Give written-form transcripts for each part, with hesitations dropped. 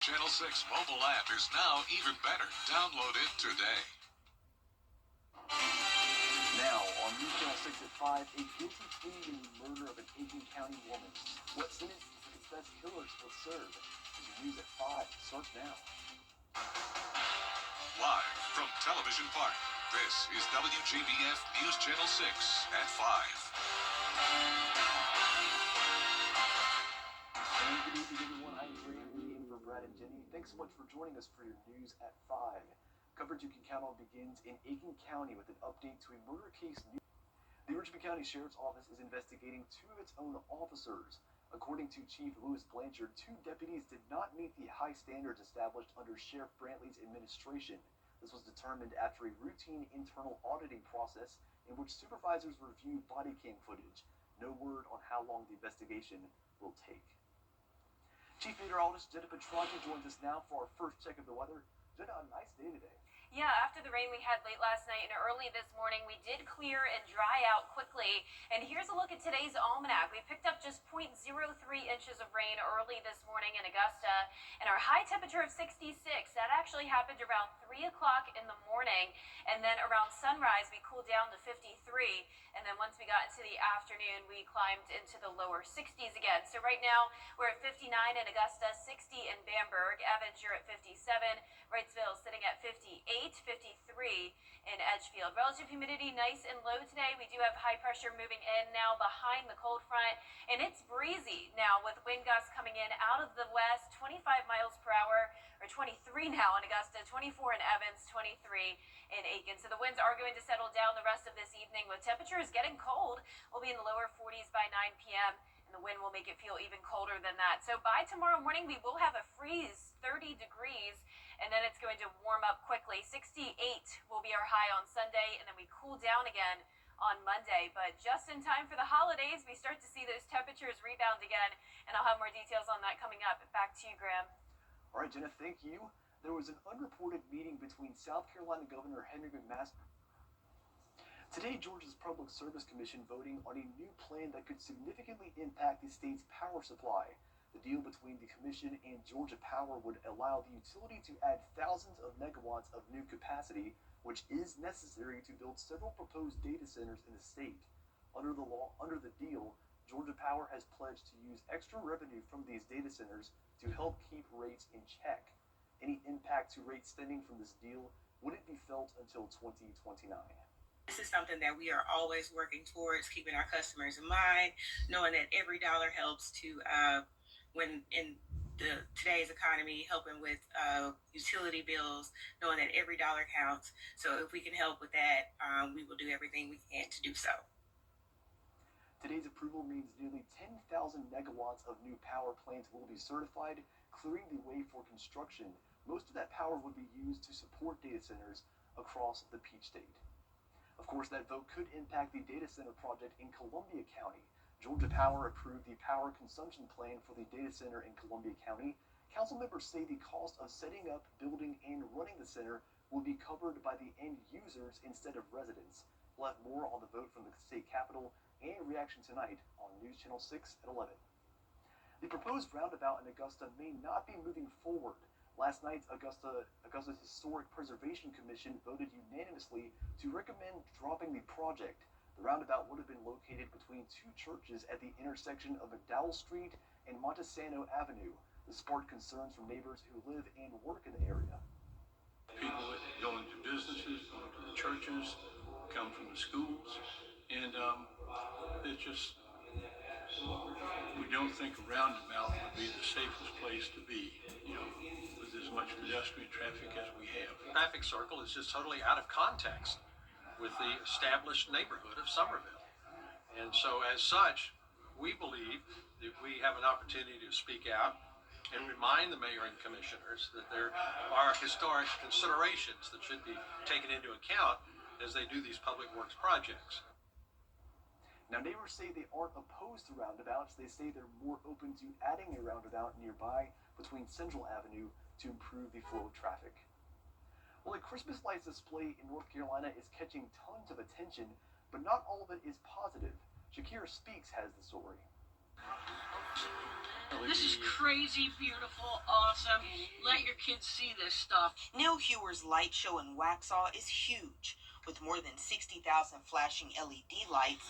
Channel 6 mobile app is now even better. Download it today. Now, on News Channel 6 at 5, a guilty plea in the murder of an Aiken County woman. What sentence the confessed killers will serve? As you news at 5 starts now. Live from Television Park, this is WJBF News Channel 6 at 5. And good evening, everyone. I'm Randy in for Brad and Jenny. Thanks so much for joining us for your news at 5. Coverage you can count on begins in Aiken County with an update to a murder case. The Richmond County Sheriff's Office is investigating two of its own officers. According to Chief Louis Blanchard, two deputies did not meet the high standards established under Sheriff Brantley's administration. This was determined after a routine internal auditing process in which supervisors reviewed body cam footage. No word on how long the investigation will take. Chief Meteorologist Jenna Petraggi joins us now for our first check of the weather. Jenna, a nice day today. Yeah, after the rain we had late last night and early this morning, we did clear and dry out quickly. And here's a look at today's almanac. We picked up just 0.03 inches of rain early this morning in Augusta. And our high temperature of 66, that actually happened around 3 o'clock in the morning. And then around sunrise, we cooled down to 53. And then once we got into the afternoon, we climbed into the lower 60s again. So right now, we're at 59 in Augusta, 60 in Bamberg. Evans, you're at 57. Wrightsville sitting at 58. 53 in Edgefield. Relative humidity nice and low today. We do have high pressure moving in now behind the cold front, and it's breezy now with wind gusts coming in out of the west, 25 miles per hour, or 23 now in Augusta, 24 in Evans, 23 in Aiken. So the winds are going to settle down the rest of this evening with temperatures getting cold. We'll be in the lower 40s by 9 p.m. and the wind will make it feel even colder than that. So by tomorrow morning, we will have a freeze, 30 degrees, and then it's going to warm up quickly. 68 will be our high on Sunday, and then we cool down again on Monday. But just in time for the holidays, we start to see those temperatures rebound again, and I'll have more details on that coming up. Back to you, Graham. All right, Jenna, thank you. There was an unreported meeting between South Carolina Governor Henry McMaster. Today, Georgia's Public Service Commission voting on a new plan that could significantly impact the state's power supply. The deal between the Commission and Georgia Power would allow the utility to add thousands of megawatts of new capacity, which is necessary to build several proposed data centers in the state. Under the deal, Georgia Power has pledged to use extra revenue from these data centers to help keep rates in check. Any impact to rate spending from this deal wouldn't be felt until 2029. This is something that we are always working towards, keeping our customers in mind, knowing that every dollar helps to when in today's economy, helping with utility bills, knowing that every dollar counts. So if we can help with that, we will do everything we can to do so. Today's approval means nearly 10,000 megawatts of new power plants will be certified, clearing the way for construction. Most of that power would be used to support data centers across the Peach State. Of course, that vote could impact the data center project in Columbia County. Georgia Power approved the power consumption plan for the data center in Columbia County. Council members say the cost of setting up, building, and running the center will be covered by the end users instead of residents. We'll have more on the vote from the state capitol and reaction tonight on News Channel 6 at 11. The proposed roundabout in Augusta may not be moving forward. Last night, Augusta's Historic Preservation Commission voted unanimously to recommend dropping the project. The roundabout would have been located between two churches at the intersection of McDowell Street and Montesano Avenue. This sparked concerns from neighbors who live and work in the area. People going to businesses, going to the churches, come from the schools, and it's just, we don't think a roundabout would be the safest place to be, with as much pedestrian traffic as we have. Traffic circle is just totally out of context with the established neighborhood of Somerville. And so as such, we believe that we have an opportunity to speak out and remind the mayor and commissioners that there are historic considerations that should be taken into account as they do these public works projects. Now, neighbors say they aren't opposed to roundabouts. They say they're more open to adding a roundabout nearby between Central Avenue to improve the flow of traffic. Well, a Christmas lights display in North Carolina is catching tons of attention, but not all of it is positive. Shakira Speaks has the story. This is crazy, beautiful, awesome. Let your kids see this stuff. Neil Hewer's light show in Waxhaw is huge, with more than 60,000 flashing LED lights,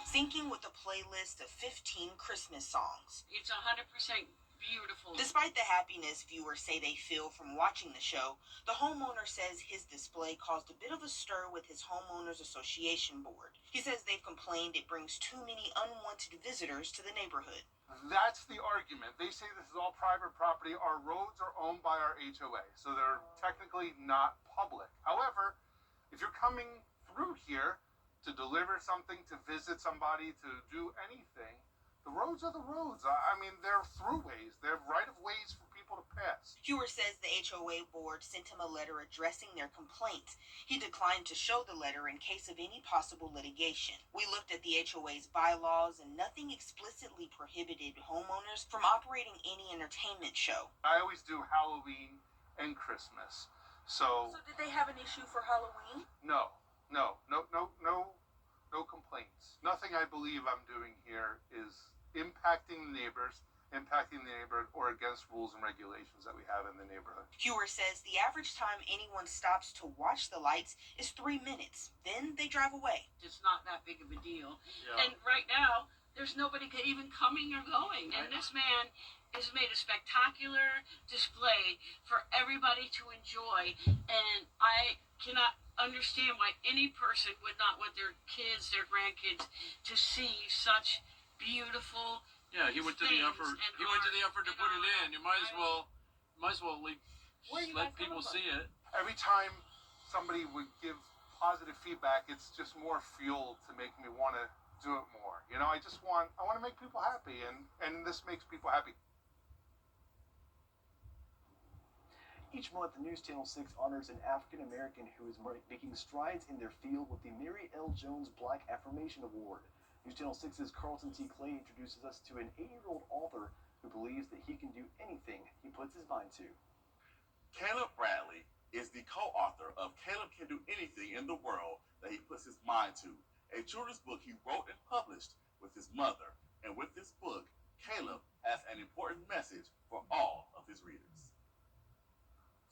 syncing with a playlist of 15 Christmas songs. It's 100% beautiful. Despite the happiness viewers say they feel from watching the show, the homeowner says his display caused a bit of a stir with his homeowners association board. He says they've complained it brings too many unwanted visitors to the neighborhood. That's the argument. They say this is all private property. Our roads are owned by our HOA, so they're technically not public. However, if you're coming through here to deliver something, to visit somebody, to do anything, the roads are the roads. I mean, they're throughways. They're right-of-ways for people to pass. Hewer says the HOA board sent him a letter addressing their complaints. He declined to show the letter in case of any possible litigation. We looked at the HOA's bylaws, and nothing explicitly prohibited homeowners from operating any entertainment show. I always do Halloween and Christmas. So did they have an issue for Halloween? No complaints. Nothing I believe I'm doing here is impacting the neighborhood, or against rules and regulations that we have in the neighborhood. Hewer says the average time anyone stops to watch the lights is 3 minutes. Then they drive away. It's not that big of a deal. Yeah. And right now, there's nobody even coming or going. And this man has made a spectacular display for everybody to enjoy. And I cannot understand why any person would not want their kids, their grandkids, to see such beautiful. Yeah, he went to the effort. He went to the effort to put it in. You might as well let people see it. Every time somebody would give positive feedback, it's just more fuel to make me want to do it more. You know, I want to make people happy, and this makes people happy. Each month, News Channel 6 honors an African American who is making strides in their field with the Mary L. Jones Black Affirmation Award. News Channel 6's Carlton T. Clay introduces us to an 80-year-old author who believes that he can do anything he puts his mind to. Caleb Bradley is the co-author of Caleb Can Do Anything in the World That He Puts His Mind To, a children's book he wrote and published with his mother. And with this book, Caleb has an important message for all of his readers.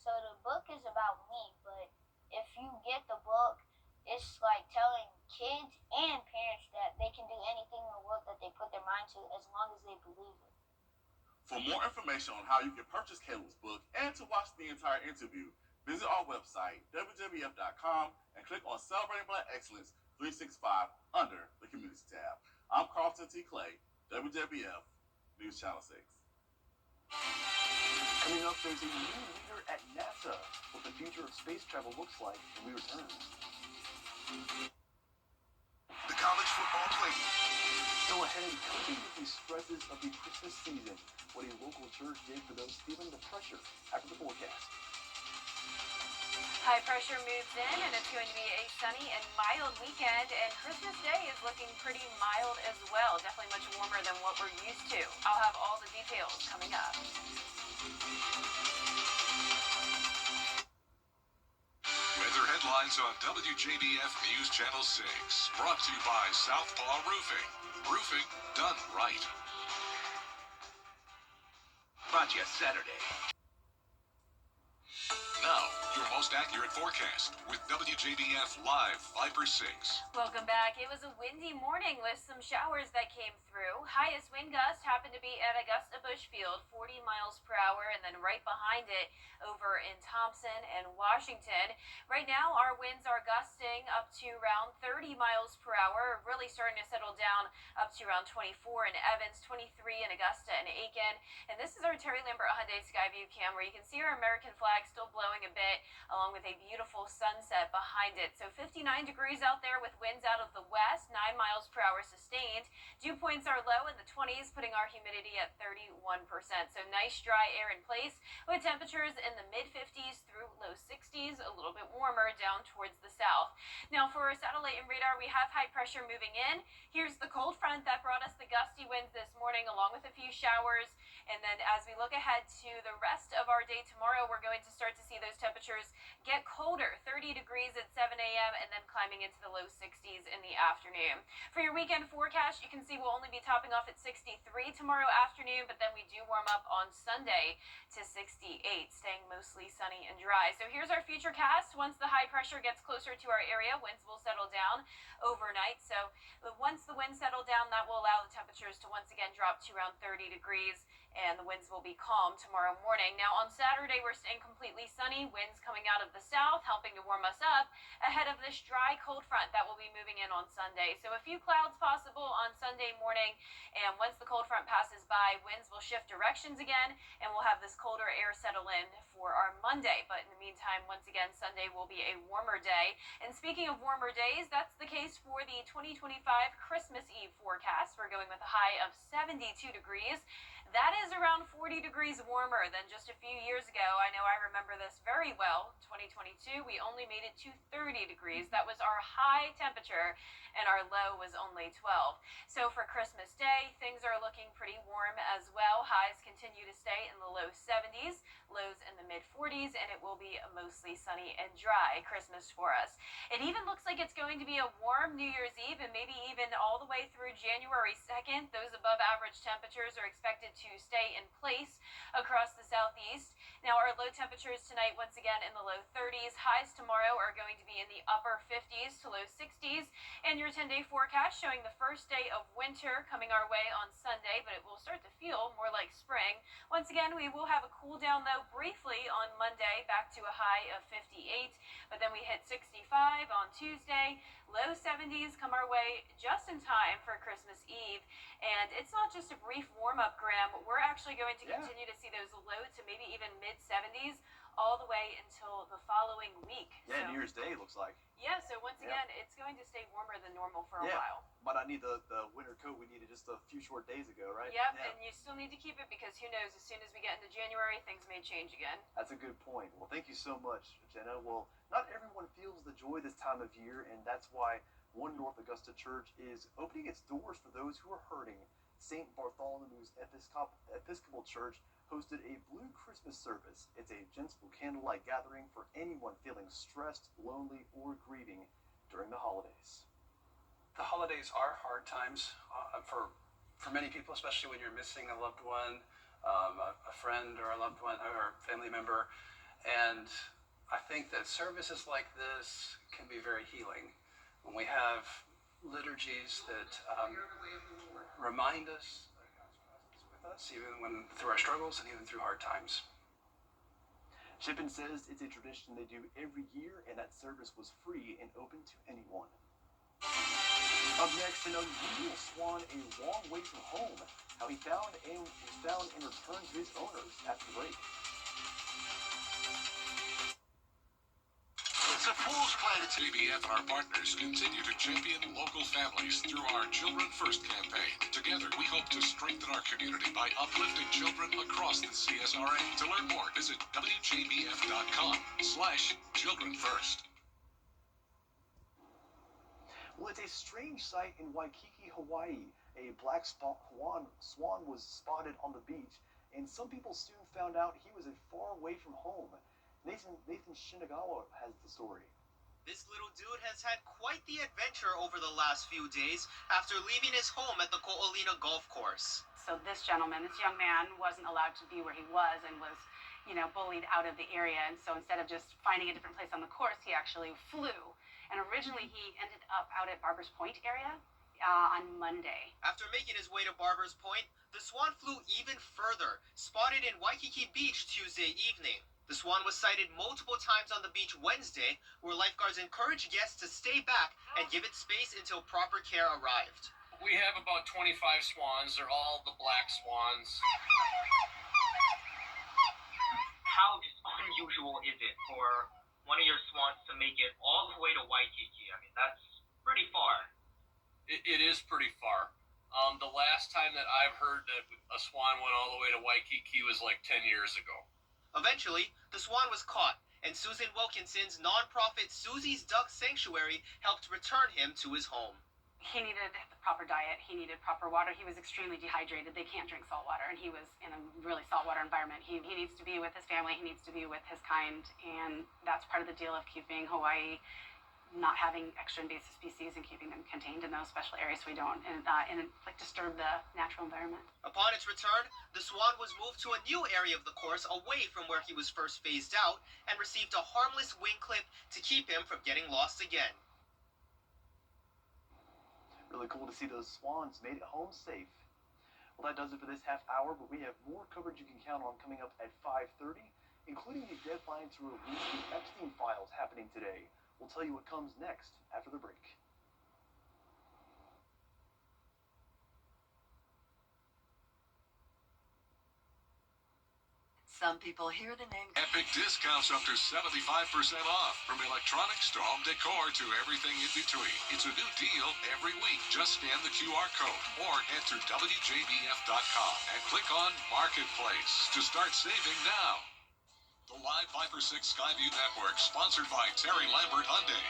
So the book is about me, but if you get the book, it's like telling kids and parents that they can do anything in the world that they put their mind to as long as they believe it. For more information on how you can purchase Caleb's book and to watch the entire interview, visit our website, WJBF.com, and click on Celebrating Black Excellence 365 under the Community tab. I'm Carlton T. Clay, WJBF, News Channel 6. Coming up, there's a new leader at NASA. What the future of space travel looks like when we return. The college football playbook. So ahead, coping with the stresses of the Christmas season. What a local church did for those feeling the pressure after the forecast. High pressure moves in, and it's going to be a sunny and mild weekend, and Christmas Day is looking pretty mild as well. Definitely much warmer than what we're used to. I'll have all the details coming up. Weather headlines on WJBF News Channel 6. Brought to you by Southpaw Roofing. Roofing done right. Brought to you Saturday. Now, your most accurate forecast with WJBF Live Viper 6. Welcome back. It was a windy morning with some showers that came through. Highest wind gust happened to be at Augusta Bushfield, 40 miles per hour, and then right behind it over in Thompson and Washington. Right now, our winds are gusting up to around 30 miles per hour, really starting to settle down up to around 24 in Evans, 23 in Augusta and Aiken. And this is our Terry Lambert Hyundai Skyview cam, where you can see our American flag still blowing a bit, along with a beautiful sunset behind it. So 59 degrees out there with winds out of the west, 9 miles per hour sustained. Dew points are low in the 20s, putting our humidity at 31%. So nice dry air in place with temperatures in the mid-50s through low 60s, a little bit warmer down towards the south. Now for our satellite and radar, we have high pressure moving in. Here's the cold front that brought us the gusty winds this morning, along with a few showers. And then as we look ahead to the rest of our day tomorrow, we're going to start to see those temperatures get colder, 30 degrees at 7 a.m. and then climbing into the low 60s in the afternoon. For your weekend forecast, you can see we'll only be topping off at 63 tomorrow afternoon, but then we do warm up on Sunday to 68, staying mostly sunny and dry. So here's our future cast. Once the high pressure gets closer to our area, winds will settle down overnight. So once the winds settle down, that will allow the temperatures to once again drop to around 30 degrees, and the winds will be calm tomorrow morning. Now on Saturday, we're staying completely sunny, winds coming out of the south, helping to warm us up ahead of this dry cold front that will be moving in on Sunday. So a few clouds possible on Sunday morning, and once the cold front passes by, winds will shift directions again, and we'll have this colder air settle in for our Monday. But in the meantime, once again, Sunday will be a warmer day. And speaking of warmer days, that's the case for the 2025 Christmas Eve forecast. We're going with a high of 72 degrees. That is around 40 degrees warmer than just a few years ago. I know I remember this very well. 2022, we only made it to 30 degrees. That was our high temperature, and our low was only 12. So for Christmas Day, things are looking pretty warm as well. Highs continue to stay in the low 70s, lows in the mid 40s, and it will be a mostly sunny and dry Christmas for us. It even looks like it's going to be a warm New Year's Eve, and maybe even all the way through January 2nd. Those above average temperatures are expected to stay in place across the southeast. Now our low temperatures tonight, once again in the low 30s. Highs tomorrow are going to be in the upper 50s to low 60s. And your 10-day forecast showing the first day of winter coming our way on Sunday, but it will start to feel more like spring. Once again, we will have a cool down though briefly on Monday, back to a high of 58, but then we hit 65 on Tuesday. Low 70s come our way just in time for Christmas Eve. And it's not just a brief warm-up, Graham. We're actually going to continue to see those low to maybe even mid-70s all the way until the following week. Yeah, New Year's Day looks like. Yeah, so once again, it's going to stay warmer than normal for a while. Might not need the winter coat we needed just a few short days ago, right? Yep, and you still need to keep it because who knows, as soon as we get into January, things may change again. That's a good point. Well, thank you so much, Jenna. Well, not everyone feels the joy this time of year, and that's why One North Augusta Church is opening its doors for those who are hurting. St. Bartholomew's Episcopal Church hosted a Blue Christmas service. It's a gentle candlelight gathering for anyone feeling stressed, lonely, or grieving during the holidays. The holidays are hard times for many people, especially when you're missing a loved one, a friend or a loved one or a family member. And I think that services like this can be very healing. When we have liturgies that remind us that God's presence with us, even through our struggles and even through hard times. Shippen says it's a tradition they do every year, and that service was free and open to anyone. Up next, an unusual swan a long way from home. How he found and returned to his owners after the break. It's a fool's play. WJBF and our partners continue to champion local families through our Children First campaign. Together, we hope to strengthen our community by uplifting children across the CSRA. To learn more, visit WJBF.com/Children First. Well, it's a strange sight in Waikiki, Hawaii. A black swan was spotted on the beach, and some people soon found out he was far away from home. Nathan Shinagawa has the story. This little dude has had quite the adventure over the last few days after leaving his home at the Ko'olina golf course. So this young man, wasn't allowed to be where he was and was, bullied out of the area. And so instead of just finding a different place on the course, he actually flew. And originally he ended up out at Barbers Point area on Monday. After making his way to Barbers Point, the swan flew even further, spotted in Waikiki Beach Tuesday evening. The swan was sighted multiple times on the beach Wednesday, where lifeguards encouraged guests to stay back and give it space until proper care arrived. We have about 25 swans. They're all the black swans. How unusual is it for one of your swans to make it all the way to Waikiki? I mean, that's pretty far. It is pretty far. The last time that I've heard that a swan went all the way to Waikiki was like 10 years ago. Eventually, the swan was caught, and Susan Wilkinson's nonprofit Susie's Duck Sanctuary helped return him to his home. he needed the proper diet. He needed proper water. He was extremely dehydrated. They can't drink salt water, and he was in a really saltwater environment. He needs to be with his family. He needs to be with his kind, and that's part of the deal of keeping Hawaii not having extra invasive species and keeping them contained in those special areas so we don't disturb the natural environment. Upon its return, the swan was moved to a new area of the course away from where he was first phased out and received a harmless wing clip to keep him from getting lost again. Really cool to see those swans made it home safe. Well, that does it for this half hour, but we have more coverage you can count on coming up at 5:30, including the deadline to release the Epstein files happening today. We'll tell you what comes next after the break. Some people hear the name. Epic discounts up to 75% off. From electronics to home decor to everything in between. It's a new deal every week. Just scan the QR code or head to WJBF.com and click on Marketplace to start saving now. The Live 5/6 Skyview Network, sponsored by Terry Lambert Hyundai.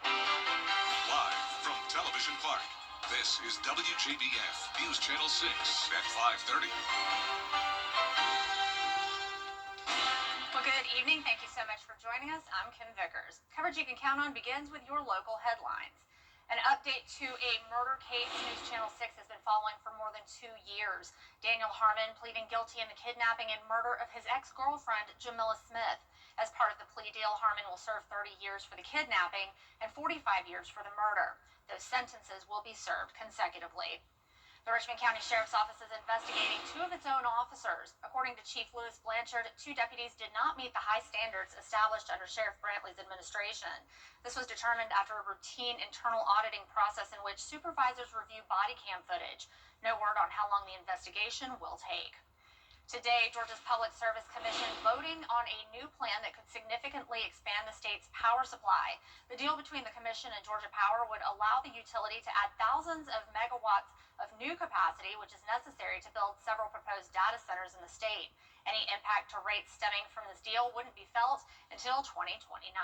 Live from Television Park, this is WJBF News Channel 6 at 5:30. Well, good evening. Thank you so much for joining us. I'm Kim Vickers. Coverage you can count on begins with your local headlines. An update to a murder case News Channel 6 has been following for more than 2 years. Daniel Harmon pleading guilty in the kidnapping and murder of his ex-girlfriend, Jamila Smith. As part of the plea deal, Harmon will serve 30 years for the kidnapping and 45 years for the murder. Those sentences will be served consecutively. The Richmond County Sheriff's Office is investigating 2 of its own officers. According to Chief Louis Blanchard, 2 deputies did not meet the high standards established under Sheriff Brantley's administration. This was determined after a routine internal auditing process in which supervisors review body cam footage. No word on how long the investigation will take. Today, Georgia's Public Service Commission voting on a new plan that could significantly expand the state's power supply. The deal between the Commission and Georgia Power would allow the utility to add thousands of megawatts of new capacity, which is necessary to build several proposed data centers in the state. Any impact to rates stemming from this deal wouldn't be felt until 2029.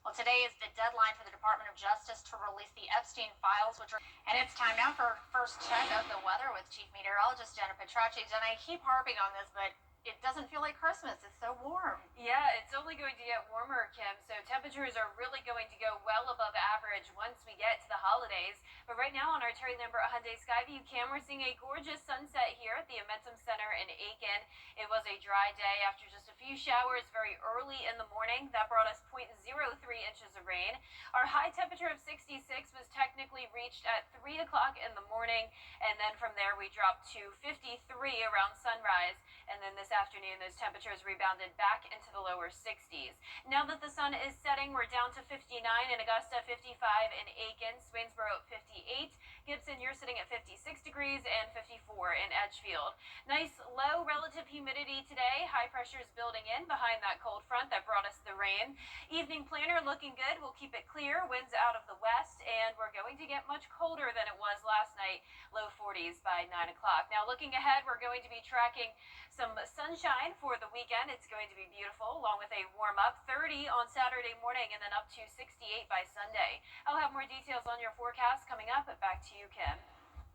Well, today is the deadline for the Department of Justice to release the Epstein files, and it's time now for our first check of the weather with Chief Meteorologist Jenna Petracci. Jenna, I keep harping on this, but it doesn't feel like Christmas. It's so warm. Yeah, it's only going to get warmer, Kim, so temperatures are really going to go well above average once we get to the holidays. But right now on our Terry Lambert Hyundai Skyview cam, we're seeing a gorgeous sunset here at the Amentum Center in Aiken. It was a dry day after just a few showers very early in the morning. That brought us 0.03 inches of rain. Our high temperature of 66 was technically reached at 3 o'clock in the morning, and then from there we dropped to 53 around sunrise. And then this afternoon, those temperatures rebounded back into the lower 60s. Now that the sun is setting, we're down to 59 in Augusta, 55 in Aiken, Swainsboro at 58. Gibson, you're sitting at 56 degrees and 54 in Edgefield. Nice low relative humidity today. High pressure is building in behind that cold front that brought us the rain. Evening planner looking good. We'll keep it clear. Winds out of the west, and we're going to get much colder than it was last night. Low 40s by 9 o'clock. Now looking ahead, we're going to be tracking some sunshine for the weekend. It's going to be beautiful, along with a warm up 30 on Saturday morning and then up to 68 by Sunday. I'll have more details on your forecast coming up. Back to you, Kim.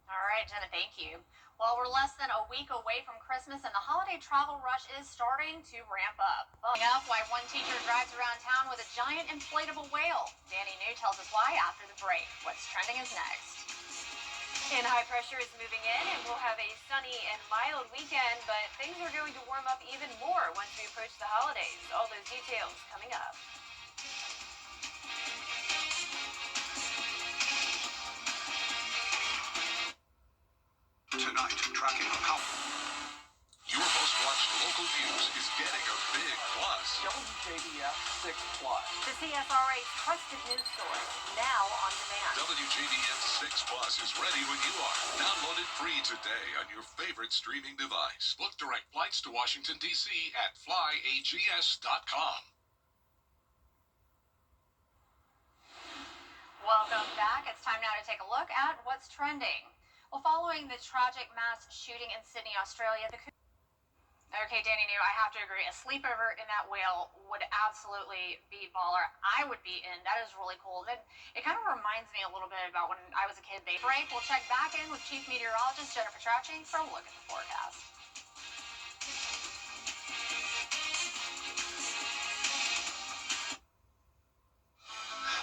All right, Jenna, thank you. Well, we're less than a week away from Christmas, and the holiday travel rush is starting to ramp up. Following up, why one teacher drives around town with a giant inflatable whale. Danny New tells us why after the break. What's trending is next. And high pressure is moving in, and we'll have a sunny and mild weekend, but things are going to warm up even more once we approach the holidays. All those details coming up. Tonight, tracking a couple. Your most watched local news is getting a big plus. WJBF 6 Plus. The CSRA's trusted news source, now on demand. WJBF 6 Plus is ready when you are. Download it free today on your favorite streaming device. Book direct flights to Washington, D.C. at flyags.com. Welcome back. It's time now to take a look at what's trending. Well, following the tragic mass shooting in Sydney, Australia, Okay, Danny New, I have to agree. A sleepover in that whale would absolutely be baller. I would be in. That is really cool. It kind of reminds me a little bit about when I was a kid. Break. We'll check back in with Chief Meteorologist Jennifer Trauchy for a look at the forecast.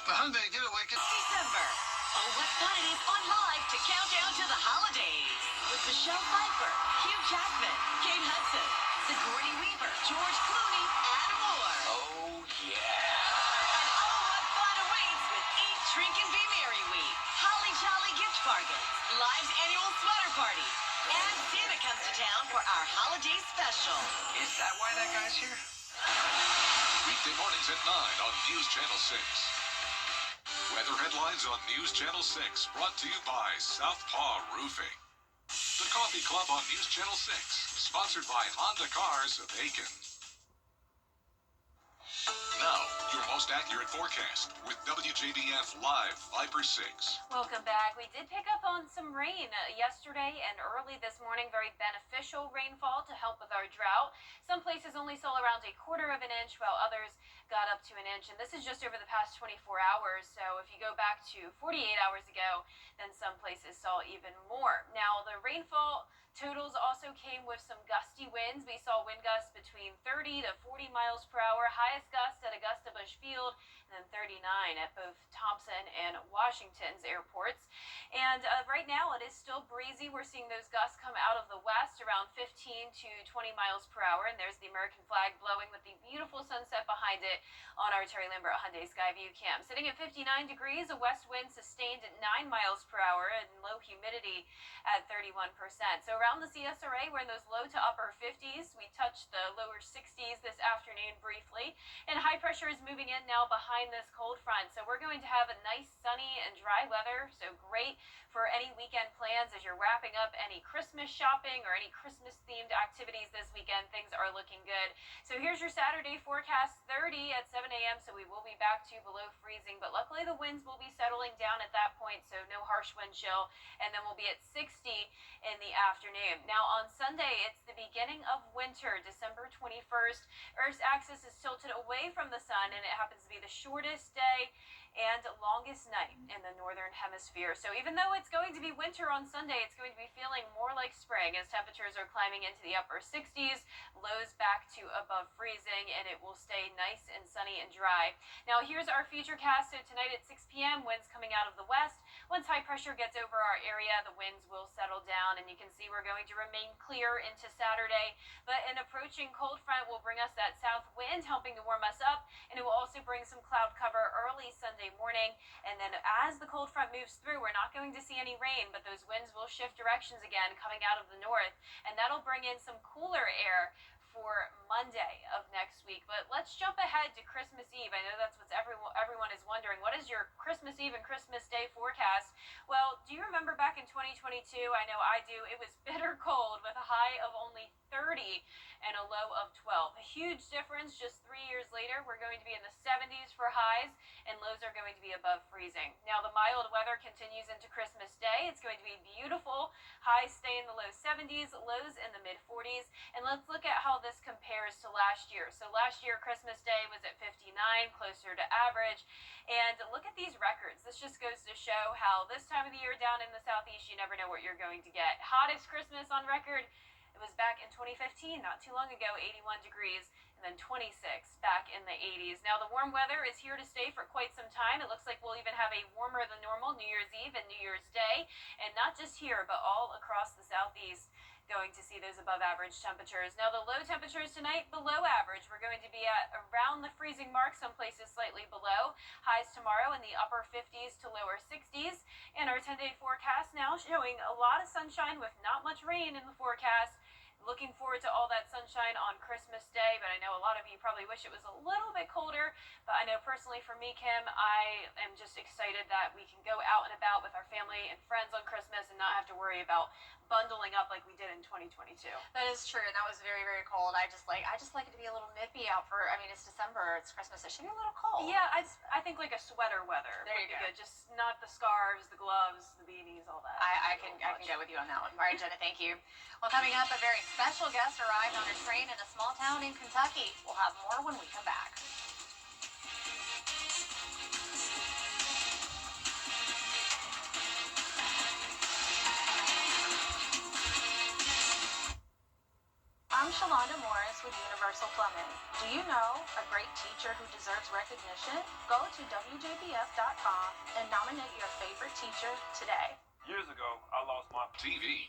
The Hyundai Getaway December. Oh, what fun it is on Live to count down to the holidays. With Michelle Pfeiffer, Hugh Jackman, Kate Hudson, Sigourney Weaver, George Clooney, and more. Oh, yeah. And oh, what fun awaits with Eat, Drink, and Be Merry Week. Holly Jolly gift bargains, Live's annual sweater party, and Santa comes to town for our holiday special. Is that why that guy's here? Weekday mornings at 9 on News Channel 6. Weather headlines on News Channel 6, brought to you by Southpaw Roofing. The Coffee Club on News Channel 6, sponsored by Honda Cars of Aiken. Now, your most accurate forecast with WJBF Live Viper 6. Welcome back. We did pick up on some rain yesterday and early this morning. Very beneficial rainfall to help with our drought. Some places only saw around 1/4 of an inch, while others got up to an inch. And this is just over the past 24 hours. So if you go back to 48 hours ago, then some places saw even more. Now, the rainfall totals also came with some gusty winds. We saw wind gusts between 30 to 40 miles per hour. Highest gust at Augusta Bush Field, and then 39 at both Thompson and Washington's airports. And right now it is still breezy. We're seeing those gusts come out of the west around 15 to 20 miles per hour. And there's the American flag blowing with the beautiful sunset behind it on our Terry Lambert Hyundai Skyview cam. Sitting at 59 degrees, a west wind sustained at 9 miles per hour, and low humidity at 31%. So around the CSRA, we're in those low to upper 50s. We touched the lower 60s this afternoon briefly. And high pressure is moving in now behind this cold front. So we're going to have a nice sunny and dry weather. So great for any weekend plans as you're wrapping up any Christmas shopping or any Christmas themed activities this weekend. Things are looking good. So here's your Saturday forecast, 30 at 7 a.m. So we will be back to below freezing, but luckily the winds will be settling down at that point. So no harsh wind chill. And then we'll be at 60 in the afternoon. Now on Sunday, it's the beginning of winter, December 21st. Earth's axis is tilted away from the sun, and it happens to be the shortest day and longest night in the northern hemisphere. So even though it's going to be winter on Sunday, it's going to be feeling more like spring as temperatures are climbing into the upper 60s, lows back to above freezing, and it will stay nice and sunny and dry. Now here's our futurecast. So tonight at 6 p.m., winds coming out of the west. Once high pressure gets over our area, the winds will settle down, and you can see we're going to remain clear into Saturday. But an approaching cold front will bring us that south wind, helping to warm us up, and it will also bring some cloud cover early Sunday morning. And then as the cold front moves through, we're not going to see any rain, but those winds will shift directions again coming out of the north, and that'll bring in some cooler air for Monday of next week. But let's jump ahead to Christmas Eve. I know that's what everyone is wondering. What is your Christmas Eve and Christmas Day forecast? Well, do you remember back in 2022? I know I do. It was bitter cold with a high of only 30 and a low of 12. A huge difference just 3 years later. We're going to be in the 70s for highs, and lows are going to be above freezing. Now the mild weather continues into Christmas Day. It's going to be beautiful. Highs stay in the low 70s, lows in the mid 40s. And let's look at how this compares to last year. So last year Christmas Day was at 59, closer to average. And look at these records. This just goes to show how this time of the year down in the southeast, you never know what you're going to get. Hottest Christmas on record, it was back in 2015, not too long ago, 81 degrees, and then 26 back in the 80s. Now the warm weather is here to stay for quite some time. It looks like we'll even have a warmer than normal New Year's Eve and New Year's Day, and not just here, but all across the southeast. Going to see those above average temperatures. Now the low temperatures tonight, below average. We're going to be at around the freezing mark, some places slightly below. Highs tomorrow in the upper 50s to lower 60s. And our 10-day forecast now showing a lot of sunshine with not much rain in the forecast. Looking forward to all that sunshine on Christmas Day, but I know a lot of you probably wish it was a little bit colder. But I know personally for me, Kim, I am just excited that we can go out and about with our family and friends on Christmas and not have to worry about bundling up like we did in 2022. That is true, and that was very, very cold. I just like it to be a little nippy out for. I mean, it's December, it's Christmas. It should be a little cold. Yeah, I think like a sweater weather There would you be go. good. Just not the scarves, the gloves, the beanies, all that. I can go with you on that one. All right, Jenna, thank you. Well, coming up, a very Special guest arrived on a train in a small town in Kentucky. We'll have more when we come back. I'm Shalonda Morris with Universal Plumbing. Do you know a great teacher who deserves recognition? Go to WJBF.com and nominate your favorite teacher today. Years ago, I lost my TV.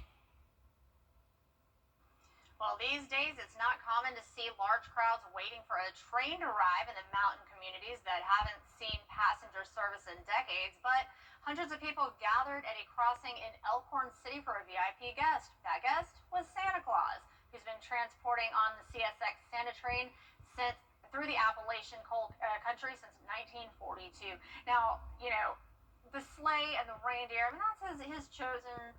Well, these days it's not common to see large crowds waiting for a train to arrive in the mountain communities that haven't seen passenger service in decades, but hundreds of people gathered at a crossing in Elkhorn City for a VIP guest. That guest was Santa Claus, who's been transporting on the CSX Santa train through the Appalachian country since 1942. Now, the sleigh and the reindeer, that's his chosen,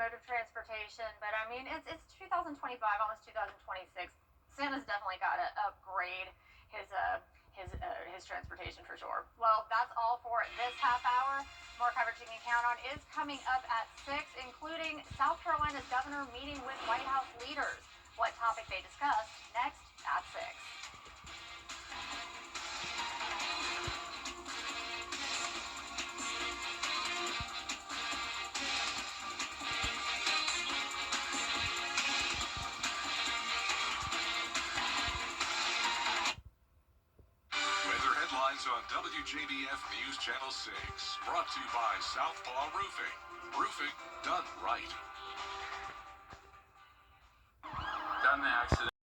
mode of transportation. But I mean, it's 2025, almost 2026. Santa's definitely got to upgrade his transportation for sure. Well, that's all for this half hour. More coverage you can count on is coming up at 6, including South Carolina's governor meeting with White House leaders. What topic they discussed next at 6. On WJBF News Channel 6, brought to you by Southpaw Roofing. Roofing done right. got in an accident.